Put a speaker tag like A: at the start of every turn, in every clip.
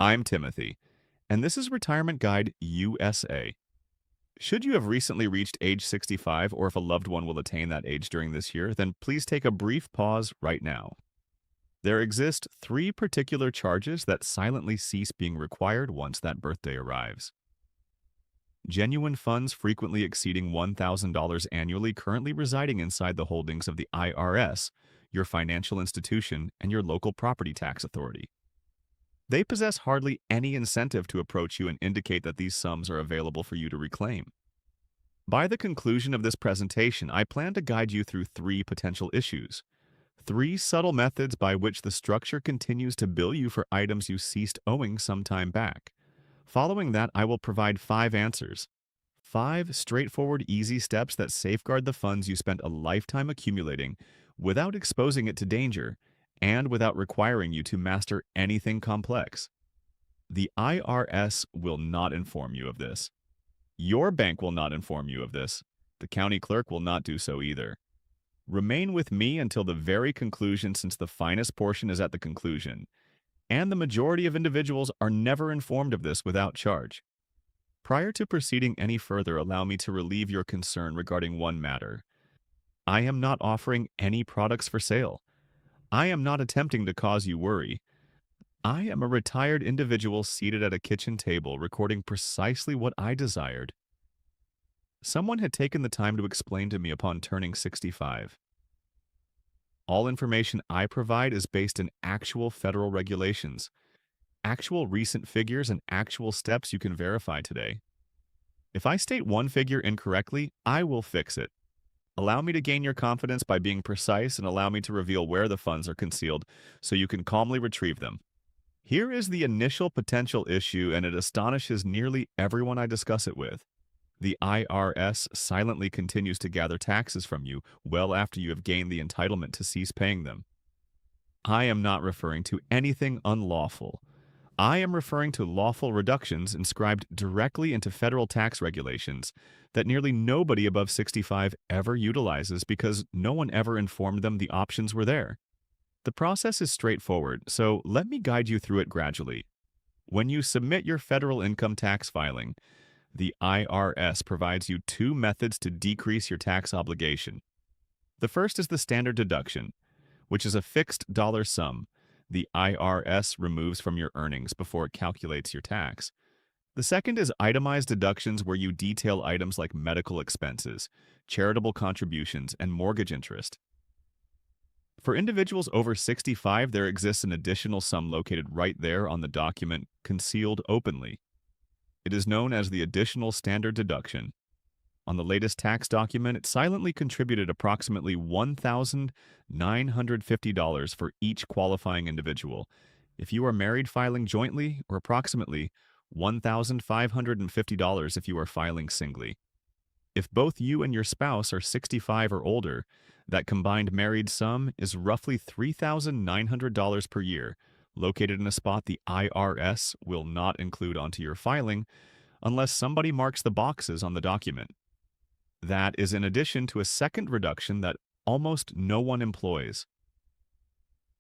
A: I'm Timothy, and this is Retirement Guide USA. Should you have recently reached age 65 or if a loved one will attain that age during this year, then please take a brief pause right now. There exist three particular charges that silently cease being required once that birthday arrives. Genuine funds frequently exceeding $1,000 annually currently residing inside the holdings of the IRS, your financial institution, and your local property tax authority. They possess hardly any incentive to approach you and indicate that these sums are available for you to reclaim. By the conclusion of this presentation, I plan to guide you through three potential issues, three subtle methods by which the structure continues to bill you for items you ceased owing some time back. Following that, I will provide five answers, five straightforward, easy steps that safeguard the funds you spent a lifetime accumulating without exposing it to danger and without requiring you to master anything complex. The IRS will not inform you of this. Your bank will not inform you of this. The county clerk will not do so either. Remain with me until the very conclusion, since the finest portion is at the conclusion, and the majority of individuals are never informed of this without charge. Prior to proceeding any further, allow me to relieve your concern regarding one matter. I am not offering any products for sale. I am not attempting to cause you worry. I am a retired individual seated at a kitchen table recording precisely what I desired. Someone had taken the time to explain to me upon turning 65. All information I provide is based in actual federal regulations, actual recent figures, and actual steps you can verify today. If I state one figure incorrectly, I will fix it. Allow me to gain your confidence by being precise and allow me to reveal where the funds are concealed so you can calmly retrieve them. Here is the initial potential issue, and it astonishes nearly everyone I discuss it with. The IRS silently continues to gather taxes from you well after you have gained the entitlement to cease paying them. I am not referring to anything unlawful. I am referring to lawful reductions inscribed directly into federal tax regulations that nearly nobody above 65 ever utilizes because no one ever informed them the options were there. The process is straightforward, so let me guide you through it gradually. When you submit your federal income tax filing, the IRS provides you two methods to decrease your tax obligation. The first is the standard deduction, which is a fixed dollar sum the IRS removes from your earnings before it calculates your tax. The second is itemized deductions, where you detail items like medical expenses, charitable contributions, and mortgage interest. For individuals over 65, there exists an additional sum located right there on the document, concealed openly. It is known as the additional standard deduction. On the latest tax document, it silently contributed approximately $1,950 for each qualifying individual. If you are married, filing jointly, or approximately $1,550 if you are filing singly. If both you and your spouse are 65 or older, that combined married sum is roughly $3,900 per year, located in a spot the IRS will not include onto your filing unless somebody marks the boxes on the document. That is in addition to a second reduction that almost no one employs.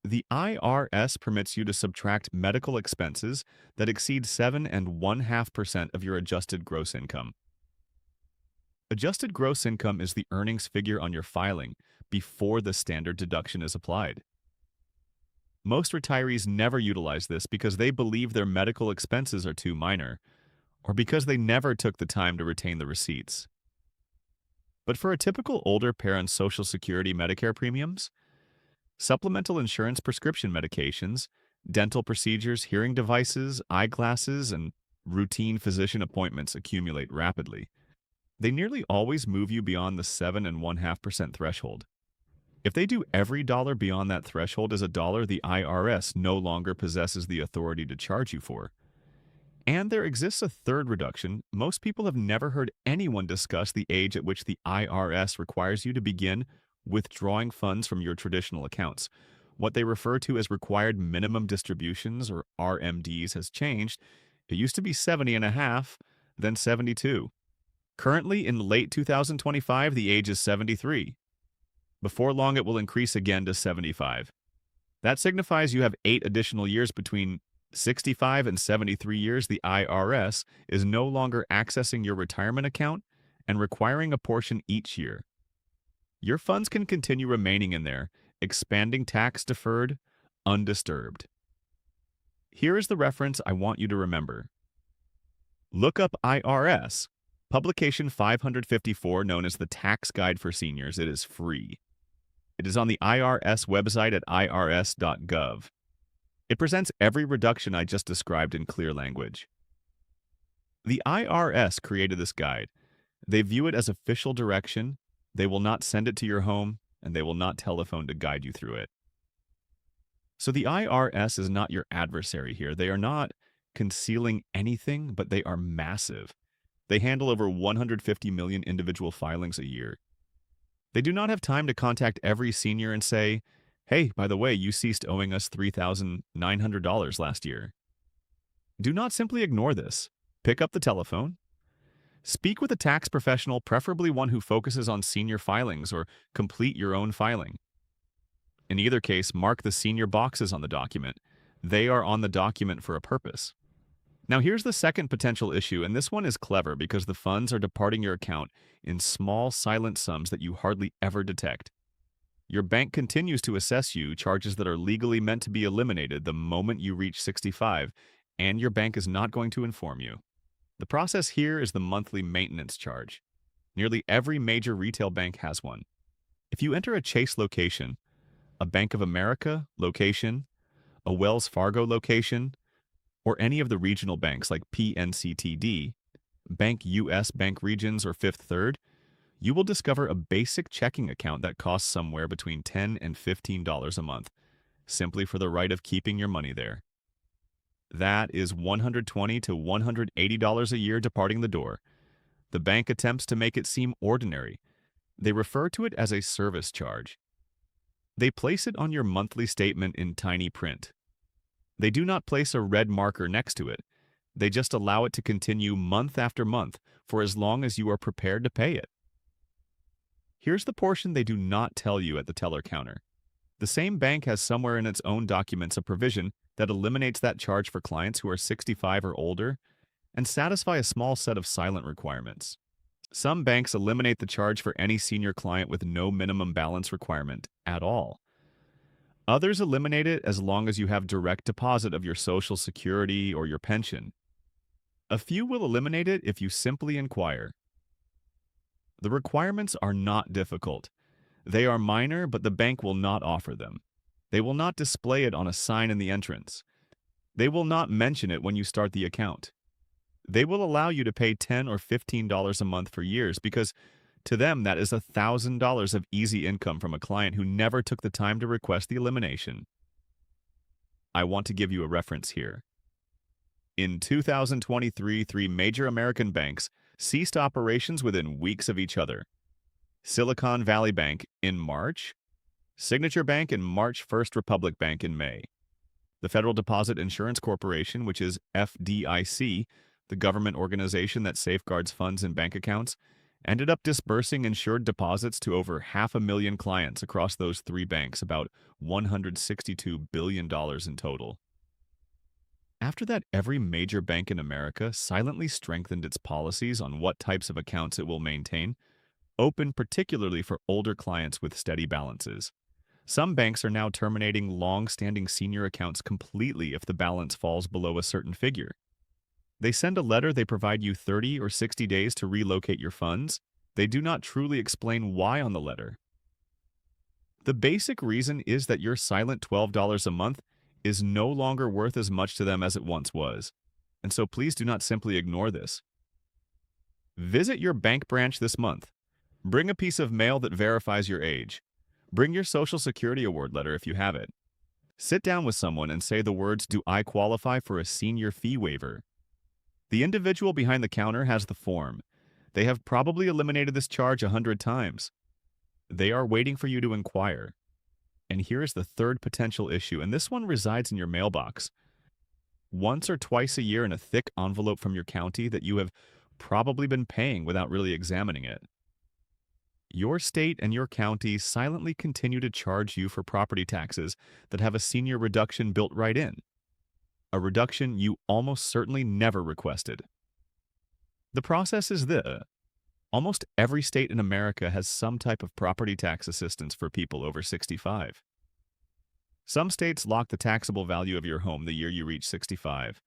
A: The IRS permits you to subtract medical expenses that exceed 7.5% of your adjusted gross income. Adjusted gross income is the earnings figure on your filing before the standard deduction is applied. Most retirees never utilize this because they believe their medical expenses are too minor, or because they never took the time to retain the receipts. But for a typical older parent's Social Security Medicare premiums, supplemental insurance prescription medications, dental procedures, hearing devices, eyeglasses, and routine physician appointments accumulate rapidly. They nearly always move you beyond the 7.5% threshold. If they do every dollar beyond that threshold as a dollar the IRS no longer possesses the authority to charge you for. And there exists a third reduction. Most people have never heard anyone discuss the age at which the IRS requires you to begin withdrawing funds from your traditional accounts. What they refer to as required minimum distributions, or RMDs, has changed. It used to be 70 and a half, then 72. Currently, in late 2025, the age is 73. Before long, it will increase again to 75. That signifies you have 8 additional years between 65 and 73 years, the IRS is no longer accessing your retirement account and requiring a portion each year. Your funds can continue remaining in there, expanding tax-deferred, undisturbed. Here is the reference I want you to remember. Look up IRS, publication 554, known as the Tax Guide for Seniors. It is free. It is on the IRS website at irs.gov. It presents every reduction I just described in clear language. The IRS created this guide. They view it as official direction. They will not send it to your home, and they will not telephone to guide you through it. So the IRS is not your adversary here. They are not concealing anything, but they are massive. They handle over 150 million individual filings a year. They do not have time to contact every senior and say, "Hey, by the way, you ceased owing us $3,900 last year." Do not simply ignore this. Pick up the telephone. Speak with a tax professional, preferably one who focuses on senior filings, or complete your own filing. In either case, mark the senior boxes on the document. They are on the document for a purpose. Now here's the second potential issue, and this one is clever because the funds are departing your account in small, silent sums that you hardly ever detect. Your bank continues to assess you charges that are legally meant to be eliminated the moment you reach 65, and your bank is not going to inform you. The process here is the monthly maintenance charge. Nearly every major retail bank has one. If you enter a Chase location, a Bank of America location, a Wells Fargo location, or any of the regional banks like PNCTD, Bank US Bank Regions, or Fifth Third, you will discover a basic checking account that costs somewhere between $10 and $15 a month, simply for the right of keeping your money there. That is $120 to $180 a year departing the door. The bank attempts to make it seem ordinary. They refer to it as a service charge. They place it on your monthly statement in tiny print. They do not place a red marker next to it. They just allow it to continue month after month for as long as you are prepared to pay it. Here's the portion they do not tell you at the teller counter. The same bank has somewhere in its own documents a provision that eliminates that charge for clients who are 65 or older and satisfy a small set of silent requirements. Some banks eliminate the charge for any senior client with no minimum balance requirement at all. Others eliminate it as long as you have direct deposit of your Social Security or your pension. A few will eliminate it if you simply inquire. The requirements are not difficult. They are minor, but the bank will not offer them. They will not display it on a sign in the entrance. They will not mention it when you start the account. They will allow you to pay $10 or $15 a month for years because to them, that is $1,000 of easy income from a client who never took the time to request the elimination. I want to give you a reference here. In 2023, 3 major American banks ceased operations within weeks of each other. Silicon Valley Bank in March, Signature Bank in March, First Republic Bank in May. The Federal Deposit Insurance Corporation, which is FDIC, the government organization that safeguards funds in bank accounts, ended up disbursing insured deposits to over 500,000 clients across those 3 banks, about $162 billion in total. After that, every major bank in America silently strengthened its policies on what types of accounts it will maintain, open particularly for older clients with steady balances. Some banks are now terminating long-standing senior accounts completely if the balance falls below a certain figure. They send a letter, they provide you 30 or 60 days to relocate your funds. They do not truly explain why on the letter. The basic reason is that your silent $12 a month is no longer worth as much to them as it once was. And so please do not simply ignore this. Visit your bank branch this month. Bring a piece of mail that verifies your age. Bring your Social Security award letter if you have it. Sit down with someone and say the words, "Do I qualify for a senior fee waiver?" The individual behind the counter has the form. They have probably eliminated this charge 100 times. They are waiting for you to inquire. And here is the third potential issue, and this one resides in your mailbox. Once or twice a year in a thick envelope from your county that you have probably been paying without really examining it. Your state and your county silently continue to charge you for property taxes that have a senior reduction built right in. a reduction you almost certainly never requested. The process is this. Almost every state in America has some type of property tax assistance for people over 65. Some states lock the taxable value of your home the year you reach 65.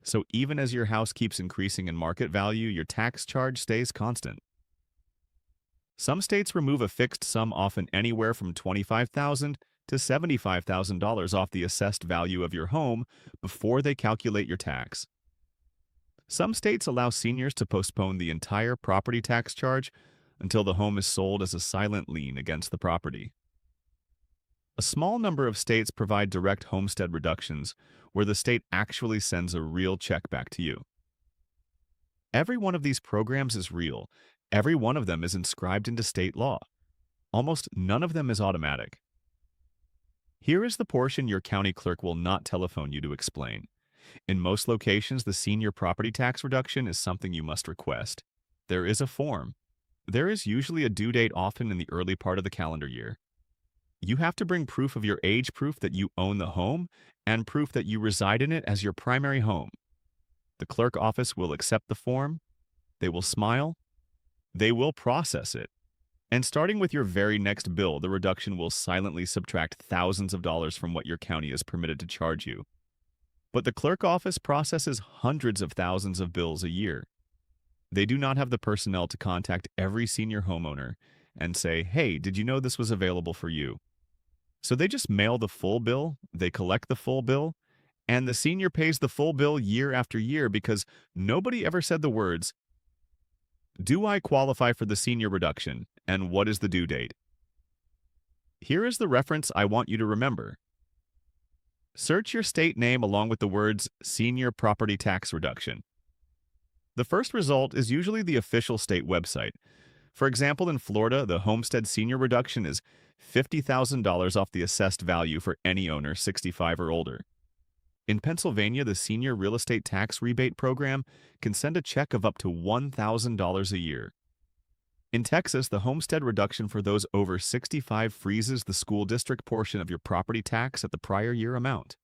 A: So even as your house keeps increasing in market value, your tax charge stays constant. Some states remove a fixed sum, often anywhere from $25,000 to $75,000 off the assessed value of your home before they calculate your tax. Some states allow seniors to postpone the entire property tax charge until the home is sold as a silent lien against the property. A small number of states provide direct homestead reductions where the state actually sends a real check back to you. Every one of these programs is real. Every one of them is inscribed into state law. Almost none of them is automatic. Here is the portion your county clerk will not telephone you to explain. In most locations, the senior property tax reduction is something you must request. There is a form. There is usually a due date, often in the early part of the calendar year. You have to bring proof of your age, proof that you own the home, and proof that you reside in it as your primary home. The clerk office will accept the form. They will smile. They will process it. And starting with your very next bill, the reduction will silently subtract thousands of dollars from what your county is permitted to charge you. But the clerk office processes hundreds of thousands of bills a year. They do not have the personnel to contact every senior homeowner and say, "Hey, did you know this was available for you?" So they just mail the full bill, they collect the full bill, and the senior pays the full bill year after year because nobody ever said the words, "Do I qualify for the senior reduction, and what is the due date?" Here is the reference I want you to remember. Search your state name along with the words Senior Property Tax Reduction. The first result is usually the official state website. For example, in Florida, the Homestead Senior Reduction is $50,000 off the assessed value for any owner 65 or older. In Pennsylvania, the Senior Real Estate Tax Rebate Program can send a check of up to $1,000 a year. In Texas, the Homestead Reduction for those over 65 freezes the school district portion of your property tax at the prior year amount.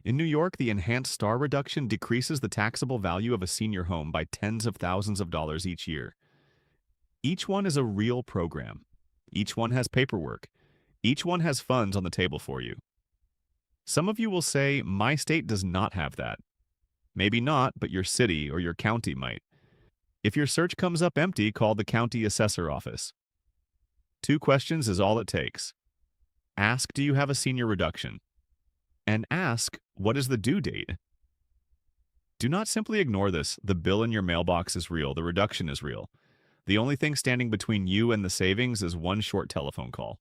A: In New York, the Enhanced Star Reduction decreases the taxable value of a senior home by tens of thousands of dollars each year. Each one is a real program. Each one has paperwork. Each one has funds on the table for you. Some of you will say, "My state does not have that." Maybe not, but your city or your county might. If your search comes up empty, call the county assessor office. 2 questions is all it takes. Ask, "Do you have a senior reduction?" And ask, "What is the due date?" Do not simply ignore this. The bill in your mailbox is real. The reduction is real. The only thing standing between you and the savings is one short telephone call.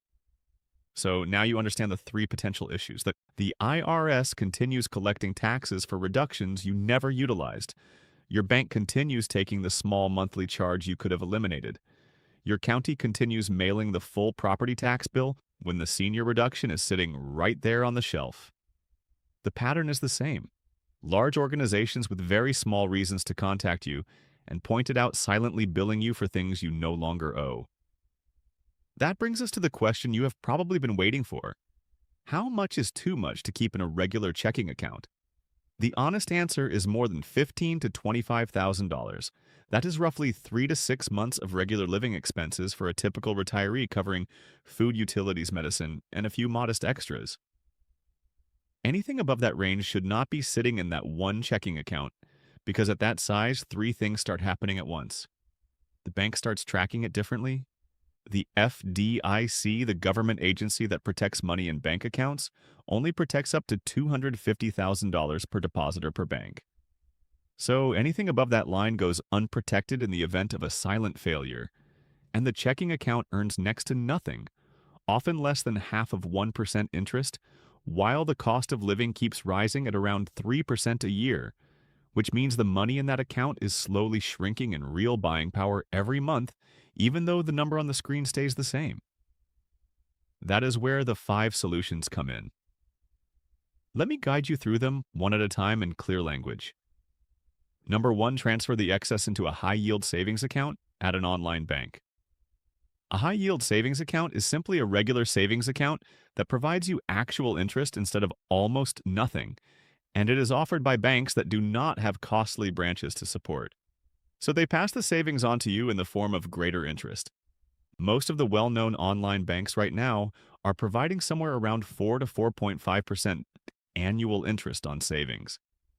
A: So now you understand the 3 potential issues. The IRS continues collecting taxes for reductions you never utilized. Your bank continues taking the small monthly charge you could have eliminated. Your county continues mailing the full property tax bill when the senior reduction is sitting right there on the shelf. The pattern is the same. Large organizations with very small reasons to contact you and pointed out silently billing you for things you no longer owe. That brings us to the question you have probably been waiting for. How much is too much to keep in a regular checking account? The honest answer is more than $15,000 to $25,000. That is roughly 3 to 6 months of regular living expenses for a typical retiree, covering food, utilities, medicine, and a few modest extras. Anything above that range should not be sitting in that one checking account, because at that size, 3 things start happening at once. The bank starts tracking it differently. The FDIC, the government agency that protects money in bank accounts, only protects up to $250,000 per depositor per bank. So anything above that line goes unprotected in the event of a silent failure, and the checking account earns next to nothing, often less than half of 1% interest, while the cost of living keeps rising at around 3% a year, which means the money in that account is slowly shrinking in real buying power every month, even though the number on the screen stays the same. That is where the 5 solutions come in. Let me guide you through them one at a time in clear language. Number 1, transfer the excess into a high-yield savings account at an online bank. A high-yield savings account is simply a regular savings account that provides you actual interest instead of almost nothing, and it is offered by banks that do not have costly branches to support. So they pass the savings on to you in the form of greater interest. Most of the well-known online banks right now are providing somewhere around 4 to 4.5% annual interest on savings.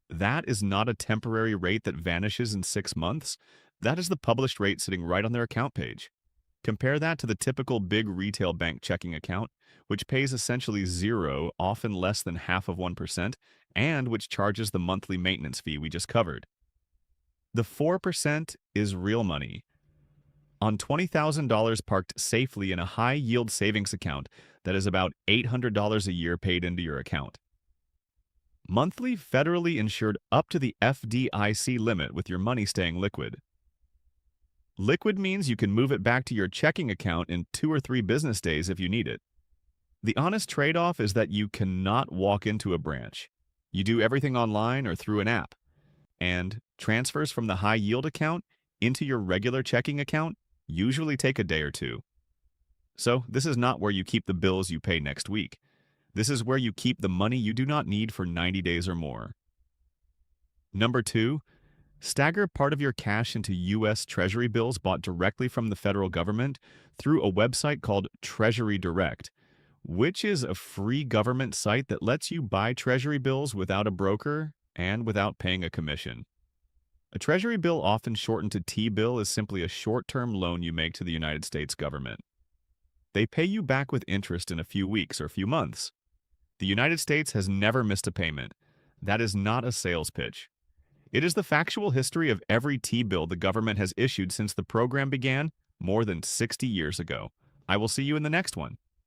A: That is not a temporary rate that vanishes in 6 months. That is the published rate sitting right on their account page. Compare that to the typical big retail bank checking account, which pays essentially zero, often less than half of 1%, and which charges the monthly maintenance fee we just covered. The 4% is real money. On $20,000 parked safely in a high-yield savings account, that is about $800 a year paid into your account. Monthly federally insured up to the FDIC limit with your money staying liquid. Liquid means you can move it back to your checking account in 2 or 3 business days if you need it. The honest trade-off is that you cannot walk into a branch. You do everything online or through an app. And transfers from the high-yield account into your regular checking account usually take a day or two. So this is not where you keep the bills you pay next week. This is where you keep the money you do not need for 90 days or more. Number 2, stagger part of your cash into U.S. Treasury bills bought directly from the federal government through a website called TreasuryDirect, which is a free government site that lets you buy Treasury bills without a broker and without paying a commission. A Treasury bill, often shortened to T-bill, is simply a short-term loan you make to the United States government. They pay you back with interest in a few weeks or a few months. The United States has never missed a payment. That is not a sales pitch. It is the factual history of every T-bill the government has issued since the program began more than 60 years ago. I will see you in the next one.